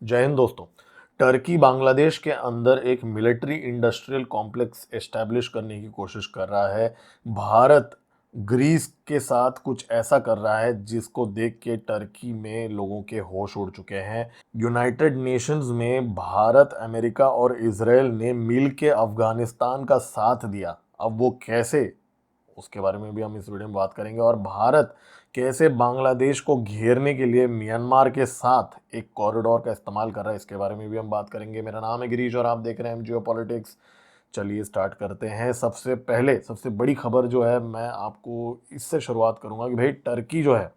जय हिंद दोस्तों। टर्की बांग्लादेश के अंदर एक मिलिट्री इंडस्ट्रियल कॉम्प्लेक्स एस्टैब्लिश करने की कोशिश कर रहा है। भारत ग्रीस के साथ कुछ ऐसा कर रहा है जिसको देख के टर्की में लोगों के होश उड़ चुके हैं। यूनाइटेड नेशंस में भारत, अमेरिका और इजराइल ने मिल के अफगानिस्तान का साथ दिया। अब वो कैसे, उसके बारे में भी हम इस वीडियो में बात करेंगे। और भारत कैसे बांग्लादेश को घेरने के लिए म्यांमार के साथ एक कॉरिडोर का इस्तेमाल कर रहा है, इसके बारे में भी हम बात करेंगे। मेरा नाम है गिरीश और आप देख रहे हैं जियो पॉलिटिक्स। चलिए स्टार्ट करते हैं। सबसे पहले सबसे बड़ी खबर जो है, मैं आपको इससे शुरुआत करूंगा कि भाई टर्की जो है,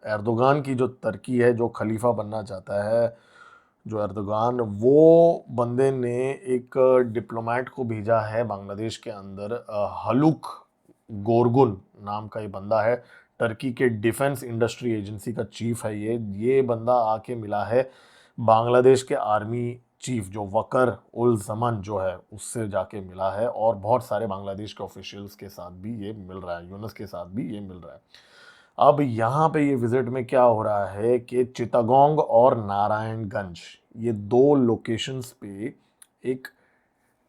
एर्दोगान की जो टर्की है, जो खलीफा बनना चाहता है, जो एर्दोगान, वो बंदे ने एक डिप्लोमेट को भेजा है बांग्लादेश के अंदर। हलुक गोरगुन नाम का ये बंदा है। टर्की के डिफेंस इंडस्ट्री एजेंसी का चीफ है। ये बंदा आके मिला है बांग्लादेश के आर्मी चीफ जो वकर उल जमन जो है, उससे जाके मिला है। और बहुत सारे बांग्लादेश के ऑफिशियल्स के साथ भी ये मिल रहा है, यूनुस के साथ भी ये मिल रहा है। अब यहाँ पे ये विजिट में क्या हो रहा है कि चिटागोंग और नारायणगंज, ये दो लोकेशंस पे एक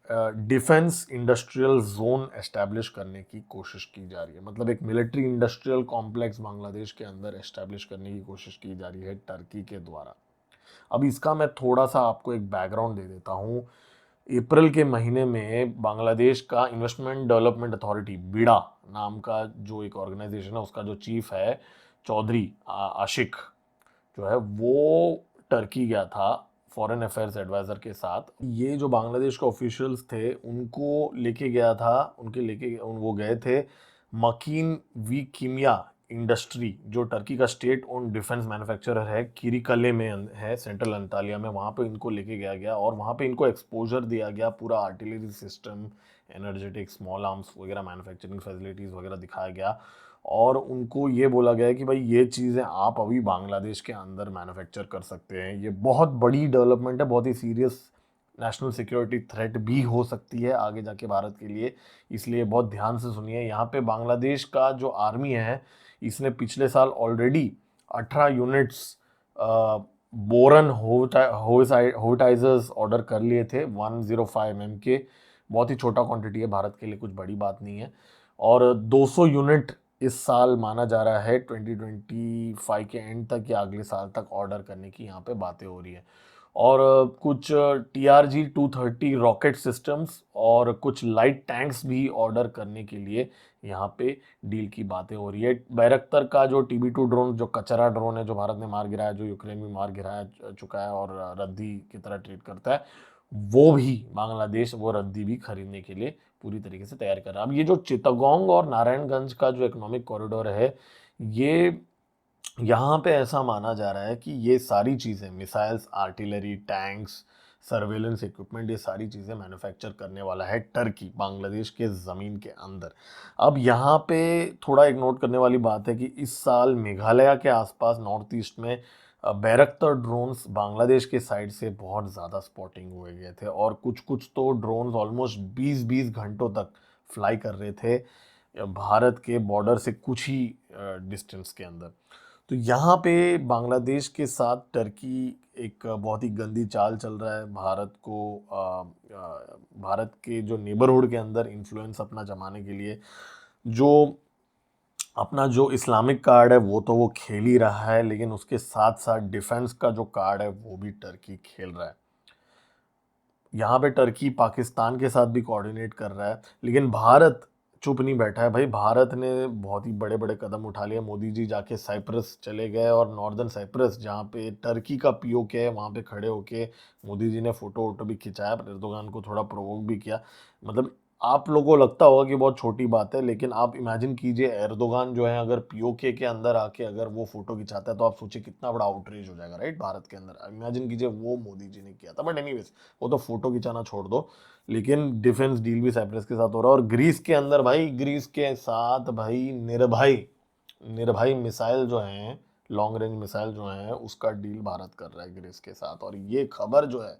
डिफेंस इंडस्ट्रियल जोन एस्टैब्लिश करने की कोशिश की जा रही है। मतलब एक मिलिट्री इंडस्ट्रियल कॉम्प्लेक्स बांग्लादेश के अंदर एस्टैब्लिश करने की कोशिश की जा रही है टर्की के द्वारा। अब इसका मैं थोड़ा सा आपको एक बैकग्राउंड दे देता हूँ। अप्रैल के महीने में बांग्लादेश का इन्वेस्टमेंट डेवलपमेंट अथॉरिटी, बीडा नाम का जो एक ऑर्गेनाइजेशन है, उसका जो चीफ है चौधरी आशिक जो है, वो टर्की गया था फॉरेन अफेयर्स एडवाइज़र के साथ। ये जो बांग्लादेश के ऑफिशियल्स थे उनको लेके गया था, वो गए थे मकीन वी कीमिया इंडस्ट्री, जो टर्की का स्टेट ओन डिफेंस मैन्युफैक्चरर है, किरीकले में है, सेंट्रल अंतालिया में। वहाँ पे इनको लेके गया गया और वहाँ पे इनको एक्सपोजर दिया गया, पूरा artillery system, energetic, small arms वगैरह, मैन्युफैक्चरिंग फैसिलिटीज़ वगैरह दिखाया गया। और उनको ये बोला गया है कि भाई ये चीज़ें आप अभी बांग्लादेश के अंदर मैन्युफैक्चर कर सकते हैं। ये बहुत बड़ी डेवलपमेंट है, बहुत ही सीरियस नेशनल सिक्योरिटी थ्रेट भी हो सकती है आगे जाके भारत के लिए, इसलिए बहुत ध्यान से सुनिए। यहाँ पे बांग्लादेश का जो आर्मी है, इसने पिछले साल ऑलरेडी 18 यूनिट्स बोरन होविटाइजर्स ऑर्डर कर लिए थे, 105 mm के। बहुत ही छोटा क्वांटिटी है, भारत के लिए कुछ बड़ी बात नहीं है। और 200 यूनिट इस साल माना जा रहा है 2025 के एंड तक या अगले साल तक ऑर्डर करने की यहाँ पे बातें हो रही है। और कुछ TRG-230 रॉकेट सिस्टम्स और कुछ लाइट टैंक्स भी ऑर्डर करने के लिए यहाँ पे डील की बातें हो रही है। बैरक्तर का जो TB2 ड्रोन, जो कचरा ड्रोन है, जो भारत ने मार गिराया, जो यूक्रेन में मार गिराया चुका है और रद्दी की तरह ट्रीट करता है, वो भी बांग्लादेश वो रद्दी भी खरीदने के लिए पूरी तरीके से तैयार कर रहा है। अब ये जो चित्तगोंग और नारायणगंज का जो इकोनॉमिक कॉरिडोर है, ये यहाँ पे ऐसा माना जा रहा है कि ये सारी चीज़ें, missiles, artillery, tanks, surveillance equipment, ये सारी चीज़ें मैन्युफैक्चर करने वाला है टर्की बांग्लादेश के ज़मीन के अंदर। अब यहाँ पे थोड़ा एक नोट करने वाली बात है कि इस साल मेघालय के आसपास नॉर्थ ईस्ट में बैरक्तर ड्रोन्स बांग्लादेश के साइड से बहुत ज़्यादा स्पॉटिंग हुए गए थे। और कुछ कुछ तो ड्रोन्स ऑलमोस्ट 20-20 घंटों तक फ्लाई कर रहे थे भारत के बॉर्डर से कुछ ही डिस्टेंस के अंदर। तो यहाँ पे बांग्लादेश के साथ टर्की एक बहुत ही गंदी चाल चल रहा है। भारत के जो नेबरहुड के अंदर इन्फ्लुएंस अपना जमाने के लिए, जो अपना जो इस्लामिक कार्ड है वो तो वो खेल ही रहा है, लेकिन उसके साथ साथ डिफेंस का जो कार्ड है वो भी टर्की खेल रहा है। यहाँ पे टर्की पाकिस्तान के साथ भी कोऑर्डिनेट कर रहा है, लेकिन भारत चुप नहीं बैठा है भाई। भारत ने बहुत ही बड़े बड़े कदम उठा लिए। मोदी जी जाके साइप्रस चले गए और नॉर्दर्न साइप्रस, जहाँ पे टर्की का POK है, वहाँ पे खड़े होके मोदी जी ने फोटो वोटो भी खिंचाया, एर्दोगान को थोड़ा प्रोवोक भी किया। मतलब आप लोगों को लगता होगा कि बहुत छोटी बात है, लेकिन आप इमेजिन कीजिए एर्दोगान जो है अगर POK के अंदर आके अगर वो फोटो खिंचाता है, तो आप सोचिए कितना बड़ा आउटरीच हो जाएगा, राइट, भारत के अंदर। इमेजिन कीजिए वो मोदी जी ने किया था। बट एनीवेज, वो तो फोटो खिंचाना छोड़ दो, लेकिन डिफेंस डील भी साइप्रस के साथ हो रहा है। और ग्रीस के अंदर भाई, ग्रीस के साथ भाई निर्भय निर्भय मिसाइल जो हैं, लॉन्ग रेंज मिसाइल जो हैं, उसका डील भारत कर रहा है ग्रीस के साथ। और ये खबर जो है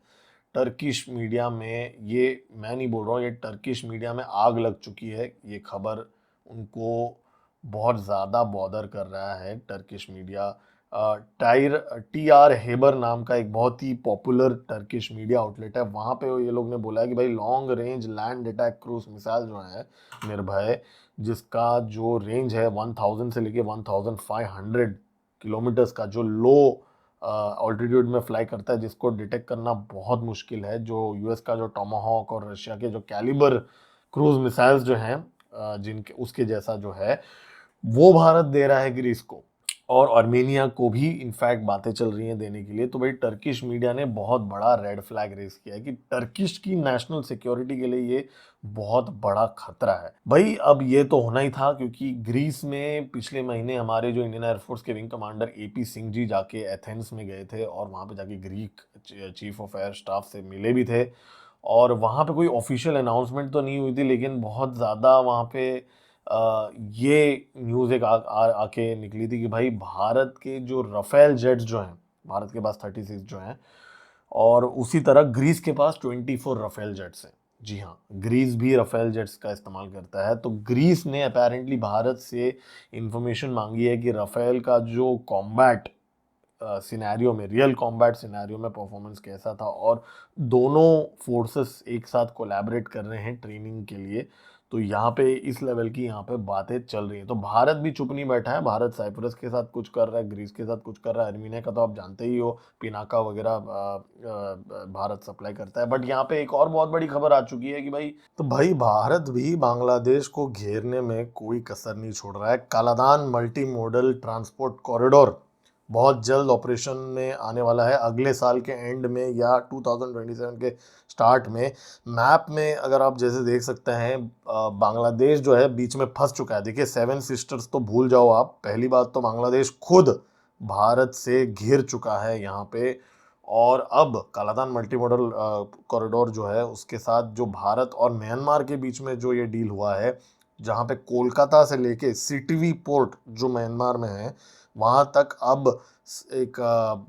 टर्किश मीडिया में, ये मैं नहीं बोल रहा हूँ, ये टर्किश मीडिया में आग लग चुकी है। ये खबर उनको बहुत ज़्यादा बॉदर कर रहा है, टर्किश मीडिया टायर TR हेबर नाम का एक बहुत ही पॉपुलर टर्किश मीडिया आउटलेट है, वहाँ पे ये लोग ने बोला है कि भाई long range land attack cruise missile जो है निर्भय, जिसका जो रेंज है 1000 से लेके 1500 किलोमीटर्स का, जो लो ऑल्टीट्यूड में फ्लाई करता है, जिसको डिटेक्ट करना बहुत मुश्किल है, जो यूएस का जो टोमाहॉक और रशिया के जो कैलिबर क्रूज मिसाइल्स जो हैं, जिनके उसके जैसा जो है, वो भारत दे रहा है ग्रीस को, और आर्मेनिया को भी इनफैक्ट बातें चल रही हैं देने के लिए। तो भाई टर्किश मीडिया ने बहुत बड़ा रेड फ्लैग रेस किया है कि टर्किश की नेशनल सिक्योरिटी के लिए ये बहुत बड़ा खतरा है। भाई अब ये तो होना ही था, क्योंकि ग्रीस में पिछले महीने हमारे जो इंडियन एयरफोर्स के wing commander AP Singh ji जाके एथेंस में गए थे, और वहाँ पे जाके Greek chief of air staff से मिले भी थे। और वहाँ पे कोई ऑफिशियल अनाउंसमेंट तो नहीं हुई थी, लेकिन बहुत ज़्यादा वहाँ पे ये न्यूज़ एक आके निकली थी कि भाई भारत के जो रफेल जेट्स जो हैं, भारत के पास 36 जो हैं, और उसी तरह ग्रीस के पास 24 रफेल जेट्स हैं। जी हाँ, ग्रीस भी रफेल जेट्स का इस्तेमाल करता है। तो ग्रीस ने अपेरेंटली भारत से इंफॉर्मेशन मांगी है कि रफेल का जो कॉम्बैट सिनेरियो में, रियल कॉम्बैट सिनेरियो में परफॉर्मेंस कैसा था, और दोनों फोर्सेस एक साथ कोलैबोरेट कर रहे हैं ट्रेनिंग के लिए। तो यहाँ पे इस लेवल की यहाँ पे बातें चल रही हैं। तो भारत भी चुप नहीं बैठा है, भारत साइप्रस के साथ कुछ कर रहा है, ग्रीस के साथ कुछ कर रहा है, अर्मीनिया का तो आप जानते ही हो, पिनाका वगैरह भारत सप्लाई करता है। बट यहाँ पे एक और बहुत बड़ी खबर आ चुकी है कि भाई, तो भाई भारत भी बांग्लादेश को घेरने में कोई कसर नहीं छोड़ रहा है। Kaladan multi modal transport corridor बहुत जल्द ऑपरेशन में आने वाला है, अगले साल के एंड में या 2027 के स्टार्ट में। मैप में अगर आप जैसे देख सकते हैं, बांग्लादेश जो है बीच में फंस चुका है। देखिए, सेवन सिस्टर्स तो भूल जाओ आप, पहली बात तो बांग्लादेश खुद भारत से घिर चुका है यहाँ पे। और अब कालादान मल्टी मॉडल कॉरिडोर जो है, उसके साथ जो भारत और म्यांमार के बीच में जो ये डील हुआ है, जहाँ पे कोलकाता से लेके सिटीवी पोर्ट जो म्यांमार में है, वहाँ तक अब एक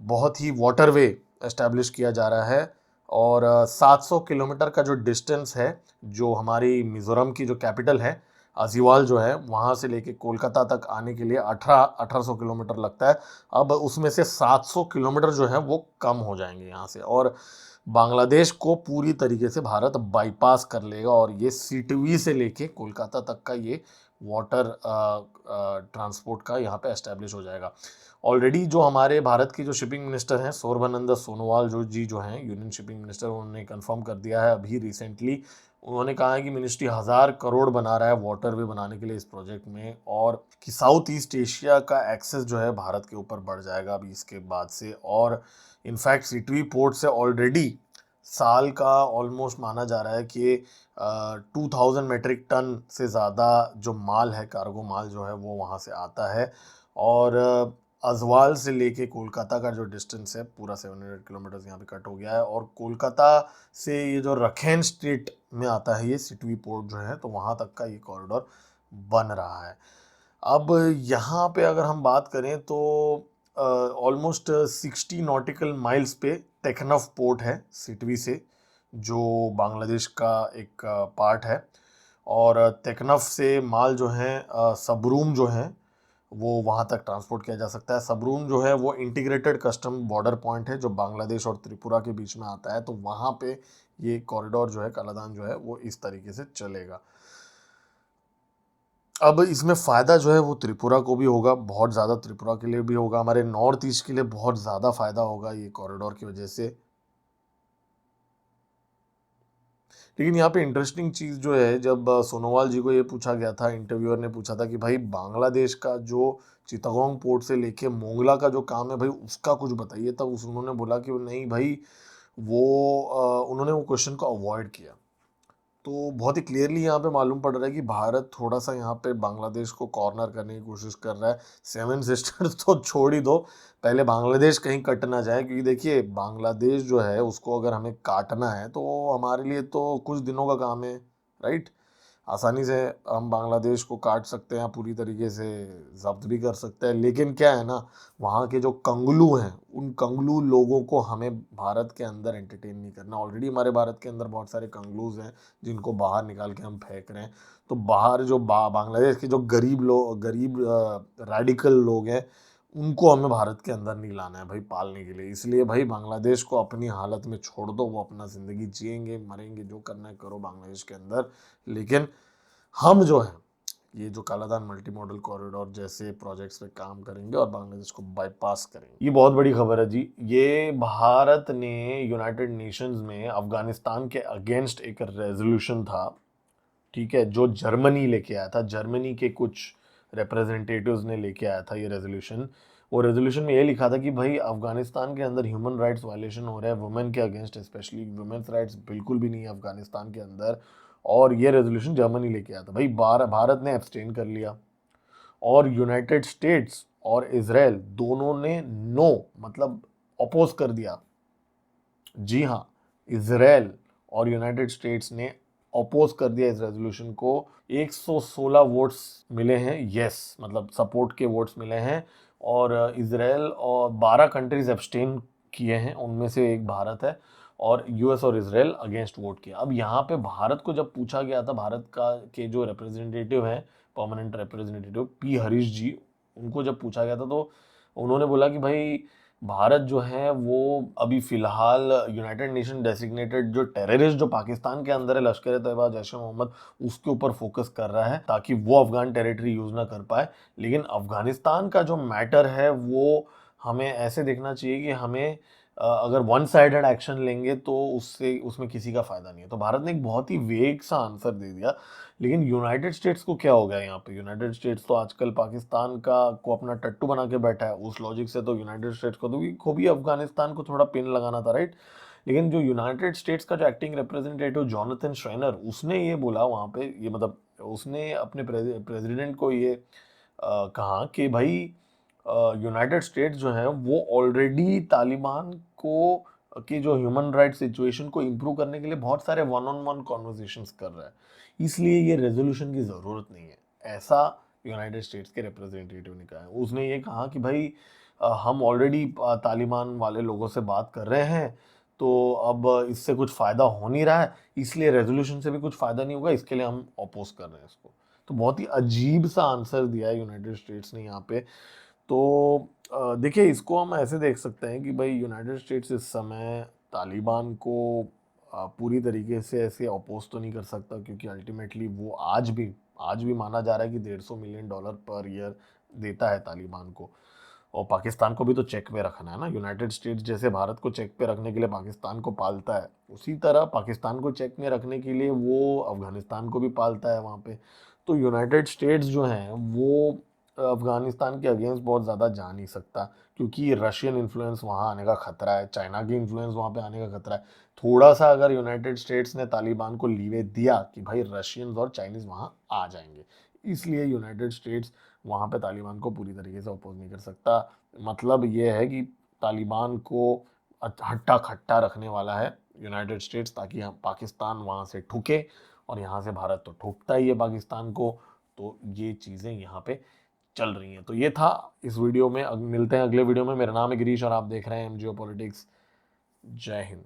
बहुत ही वाटरवे एस्टैब्लिश किया जा रहा है। और 700 किलोमीटर का जो डिस्टेंस है, जो हमारी मिज़ोरम की जो कैपिटल है अजीवाल जो है, वहाँ से लेके कोलकाता तक आने के लिए 1800 किलोमीटर लगता है। अब उसमें से 700 किलोमीटर जो है वो कम हो जाएंगे यहाँ से, और बांग्लादेश को पूरी तरीके से भारत बाईपास कर लेगा, और ये सिटवी से लेके कोलकाता तक का ये वाटर ट्रांसपोर्ट का यहाँ पे एस्टेब्लिश हो जाएगा। ऑलरेडी जो हमारे भारत की जो शिपिंग मिनिस्टर हैं सर्बानंद सोनोवाल जो हैं यूनियन शिपिंग मिनिस्टर, उन्होंने कंफर्म कर दिया है अभी रिसेंटली। उन्होंने कहा है कि मिनिस्ट्री 1000 करोड़ बना रहा है वाटरवे बनाने के लिए इस प्रोजेक्ट में, और कि साउथ ईस्ट एशिया का एक्सेस जो है भारत के ऊपर बढ़ जाएगा अभी इसके बाद से। और इनफैक्ट सिटवी पोर्ट से ऑलरेडी साल का ऑलमोस्ट माना जा रहा है कि 2000 मेट्रिक टन से ज़्यादा जो माल है, कार्गो माल जो है, वो वहाँ से आता है। और अजवाल से लेके कोलकाता का जो डिस्टेंस है पूरा 700 किलोमीटर यहाँ पे कट हो गया है। और कोलकाता से ये जो रखेन स्टेट में आता है ये सिटवी पोर्ट जो है, तो वहाँ तक का ये कॉरिडोर बन रहा है। अब यहाँ पे अगर हम बात करें तो ऑलमोस्ट 60 नॉटिकल माइल्स पे टेक्नफ पोर्ट है सिटवी से, जो बांग्लादेश का एक पार्ट है। और टेक्नफ से माल जो है सबरूम जो है वो वहाँ तक ट्रांसपोर्ट किया जा सकता है। सबरूम जो है वो इंटीग्रेटेड कस्टम बॉर्डर पॉइंट है जो बांग्लादेश और त्रिपुरा के बीच में आता है। तो वहाँ पे ये कॉरिडोर जो है, कालादान जो है, वो इस तरीके से चलेगा। अब इसमें फ़ायदा जो है वो त्रिपुरा को भी होगा, बहुत ज़्यादा त्रिपुरा के लिए भी होगा, हमारे नॉर्थ ईस्ट के लिए बहुत ज़्यादा फ़ायदा होगा ये कॉरिडोर की वजह से। लेकिन यहाँ पे इंटरेस्टिंग चीज़ जो है, जब सोनोवाल जी को ये पूछा गया था, इंटरव्यूअर ने पूछा था कि भाई बांग्लादेश का जो चिटागोंग पोर्ट से लेके मोंगला का जो काम है भाई उसका कुछ बताइए, तब उन्होंने बोला कि वो नहीं भाई, वो उन्होंने वो क्वेश्चन को अवॉइड किया। तो बहुत ही क्लियरली यहाँ पे मालूम पड़ रहा है कि भारत थोड़ा सा यहाँ पे बांग्लादेश को कॉर्नर करने की कोशिश कर रहा है। सेवन सिस्टर्स तो छोड़ ही दो, पहले बांग्लादेश कहीं कट ना जाए, क्योंकि देखिए बांग्लादेश जो है उसको अगर हमें काटना है तो हमारे लिए तो कुछ दिनों का काम है, राइट। आसानी से हम बांग्लादेश को काट सकते हैं, पूरी तरीके से जब्त भी कर सकते हैं, लेकिन क्या है ना, वहाँ के जो कंगलू हैं, उन कंगलू लोगों को हमें भारत के अंदर एंटरटेन नहीं करना। ऑलरेडी हमारे भारत के अंदर बहुत सारे कंगलूज हैं जिनको बाहर निकाल के हम फेंक रहे हैं। तो बाहर जो बांग्लादेश के जो गरीब रेडिकल लोग हैं, उनको हमें भारत के अंदर नहीं लाना है भाई पालने के लिए। इसलिए भाई बांग्लादेश को अपनी हालत में छोड़ दो, वो अपना ज़िंदगी जिएंगे मरेंगे जो करना है करो बांग्लादेश के अंदर। लेकिन हम जो है ये जो कालाधान मल्टी मॉडल कॉरिडोर जैसे प्रोजेक्ट्स पे काम करेंगे और बांग्लादेश को बाईपास करेंगे। ये बहुत बड़ी खबर है जी। ये भारत ने यूनाइटेड नेशंस में अफगानिस्तान के अगेंस्ट एक रेजोल्यूशन था, ठीक है, जो जर्मनी लेके आया था। जर्मनी के कुछ रिप्रेजेंटेटिव्स ने लेके आया था ये रेजोल्यूशन। वो रेजोल्यूशन में ये लिखा था कि भाई अफगानिस्तान के अंदर ह्यूमन राइट्स वायलेशन हो रहा है वुमेन के अगेंस्ट, स्पेशली वुमेन्स राइट्स बिल्कुल भी नहीं है अफगानिस्तान के अंदर। और ये रेजोल्यूशन जर्मनी लेके आया था भाई। भारत ने एब्सटेन कर लिया और यूनाइटेड स्टेट्स और इजराइल दोनों ने नो मतलब अपोज कर दिया। जी हाँ, इजराइल और यूनाइटेड स्टेट्स ने अपोज कर दिया इस रेजोल्यूशन को। 116 वोट्स मिले हैं यस, मतलब सपोर्ट के वोट्स मिले हैं। और इजराइल और 12 कंट्रीज एब्सटेन किए हैं, उनमें से एक भारत है। और यूएस और इजराइल अगेंस्ट वोट किया। अब यहाँ पे भारत को जब पूछा गया था, भारत का के जो रिप्रेजेंटेटिव हैं, परमानेंट रिप्रेजेंटेटिव पी हरीश जी, उनको जब पूछा गया था तो उन्होंने बोला कि भाई भारत जो है वो अभी फिलहाल यूनाइटेड नेशन डेसिग्नेटेड जो टेररिस्ट जो पाकिस्तान के अंदर है लश्कर तैयबा जैश ए मोहम्मद, उसके ऊपर फोकस कर रहा है ताकि वो अफगान टेरिटरी यूज ना कर पाए। लेकिन अफगानिस्तान का जो मैटर है वो हमें ऐसे देखना चाहिए कि हमें अगर वन साइडेड एक्शन लेंगे तो उससे उसमें किसी का फायदा नहीं है। तो भारत ने एक बहुत ही वेग सा आंसर दे दिया। लेकिन यूनाइटेड स्टेट्स को क्या हो गया यहाँ पे? यूनाइटेड स्टेट्स तो आजकल पाकिस्तान का को अपना टट्टू बना के बैठा है। उस लॉजिक से तो यूनाइटेड स्टेट्स को तो को भी अफगानिस्तान को थोड़ा पिन लगाना था, राइट? लेकिन जो यूनाइटेड स्टेट्स का जो एक्टिंग रिप्रेजेंटेटिव जॉनथन श्रेनर, उसने ये बोला वहाँ पे, ये मतलब उसने अपने प्रेसिडेंट को ये कहा कि भाई यूनाइटेड स्टेट्स जो है वो ऑलरेडी तालिबान को की जो ह्यूमन राइट सिचुएशन को इम्प्रूव करने के लिए बहुत सारे वन ऑन वन कॉन्वर्सेशंस कर रहा है, इसलिए ये रेजोल्यूशन की ज़रूरत नहीं है, ऐसा यूनाइटेड स्टेट्स के रिप्रेजेंटेटिव ने कहा है। उसने ये कहा कि भाई हम ऑलरेडी तालिबान वाले लोगों से बात कर रहे हैं, तो अब इससे कुछ फ़ायदा हो नहीं रहा है, इसलिए रेजोल्यूशन से भी कुछ फ़ायदा नहीं होगा, इसके लिए हम अपोज कर रहे हैं इसको। तो बहुत ही अजीब सा आंसर दिया है यूनाइटेड स्टेट्स ने यहाँ पे। तो देखिए, इसको हम ऐसे देख सकते हैं कि भाई यूनाइटेड स्टेट्स इस समय तालिबान को पूरी तरीके से ऐसे अपोज तो नहीं कर सकता, क्योंकि अल्टीमेटली वो आज भी माना जा रहा है कि $150 मिलियन पर ईयर देता है तालिबान को। और पाकिस्तान को भी तो चेक पे रखना है ना। यूनाइटेड स्टेट्स जैसे भारत को चेक पे रखने के लिए पाकिस्तान को पालता है, उसी तरह पाकिस्तान को चेक में रखने के लिए वो अफगानिस्तान को भी पालता है वहाँ पे। तो यूनाइटेड स्टेट्स जो हैं वो अफगानिस्तान के अगेंस्ट बहुत ज़्यादा जा नहीं सकता, क्योंकि रशियन इन्फ्लुएंस वहाँ आने का खतरा है, चाइना की इन्फ्लुएंस वहाँ पे आने का खतरा है। थोड़ा सा अगर यूनाइटेड स्टेट्स ने तालिबान को लीवे दिया कि भाई रशियंस और चाइनीज़ वहाँ आ जाएंगे, इसलिए यूनाइटेड स्टेट्स वहाँ पे तालिबान को पूरी तरीके से अपोज नहीं कर सकता। मतलब ये है कि तालिबान को हट्टा खट्टा रखने वाला है यूनाइटेड स्टेट्स, ताकि हम पाकिस्तान वहाँ से ठुके, और यहाँ से भारत तो ठुकता ही है पाकिस्तान को। तो ये चीज़ें यहाँ पे चल रही हैं। तो ये था इस वीडियो में। मिलते हैं अगले वीडियो में। मेरा नाम है गिरीश और आप देख रहे हैं एम जियो पॉलिटिक्स। जय हिंद।